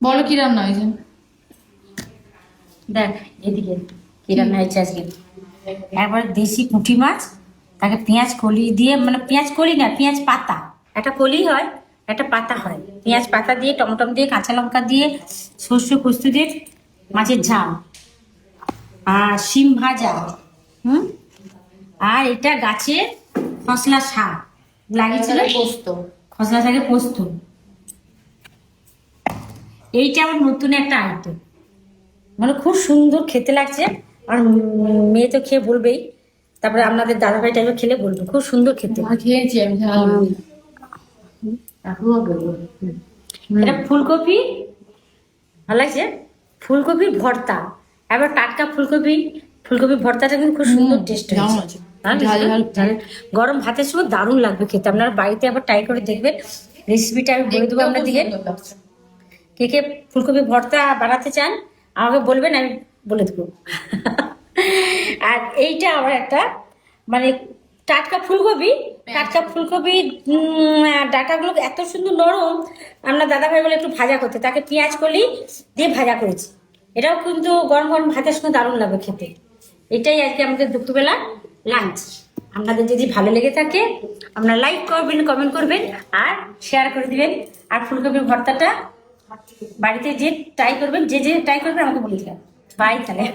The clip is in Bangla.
বলো কি রান্না হয়েছে? দেখ এদিকে কি রান্না হয়েছে আজকে। একবার দেশি পুঁটি মাছ, তাকে পেঁয়াজ কলি দিয়ে, মানে পেঁয়াজ কলি না, পেঁয়াজ পাতা। একটা কলি হয়, একটা পাতা হয়। পেঁয়াজ পাতা দিয়ে, টমেটো দিয়ে, কাঁচা লঙ্কা দিয়ে, সর্ষে পোস্ত দিয়ে মাছের ঝাল, আর শিম ভাজা। হুম। আর এটা গাছের খসলা শাক লাগিয়েছিল, পোস্ত। খসলা শাকের পোস্ত। এইটা আমার নতুন একটা আইটেম, মানে খুব সুন্দর খেতে লাগছে। আর মেয়ে তো খেয়ে বলবেই, তারপরে আপনাদের দাদাভাই টাইপের খেলে বলবে খুব সুন্দর খেতে। খেয়েছি আমি ঝাল। এখনো বলবো। এটা ফুলকপি, ভালো লাগছে, ফুলকপির ভর্তা। এবার টাটকা ফুলকপি, ফুলকপি ভর্তাটা কিন্তু খুব সুন্দর টেস্ট দারুণ হয়েছে। আছে। ভালো ঝাল লাগছে না? ঝাল। ঝাল। গরম ভাতের সময় দারুণ লাগবে খেতে। আপনারা বাড়িতে আবার ট্রাই করে দেখবেন, রেসিপিটা আমি বলে দেবো আপনাদেরকে। কে কে ফুলকপি ভর্তা বানাতে চান আমাকে বলবেন, আমি বলে দেবো। আর এইটা আবার একটা, মানে টাটকা ফুলকপি, টাটকা ফুলকপি, ডাঁটাগুলো এত সুন্দর নরম। আমরা দাদাভাই বলে একটু ভাজা করতে, তাকে পেঁয়াজ কলি দিয়ে ভাজা করেছি। এটাও কিন্তু গরম গরম ভাতের সঙ্গে দারুণ লাগবে খেতে। এটাই আজকে আমাদের দুপুরবেলা লাঞ্চ। আপনাদের যদি ভালো লেগে থাকে আপনারা লাইক করবেন, কমেন্ট করবেন, আর শেয়ার করে দিবেন। আর ফুলকপির ভর্তাটা বাড়িতে যে ট্রাই করবেন, যে যে ট্রাই করবেন আমাকে বলে দিলাম। বাই তাহলে।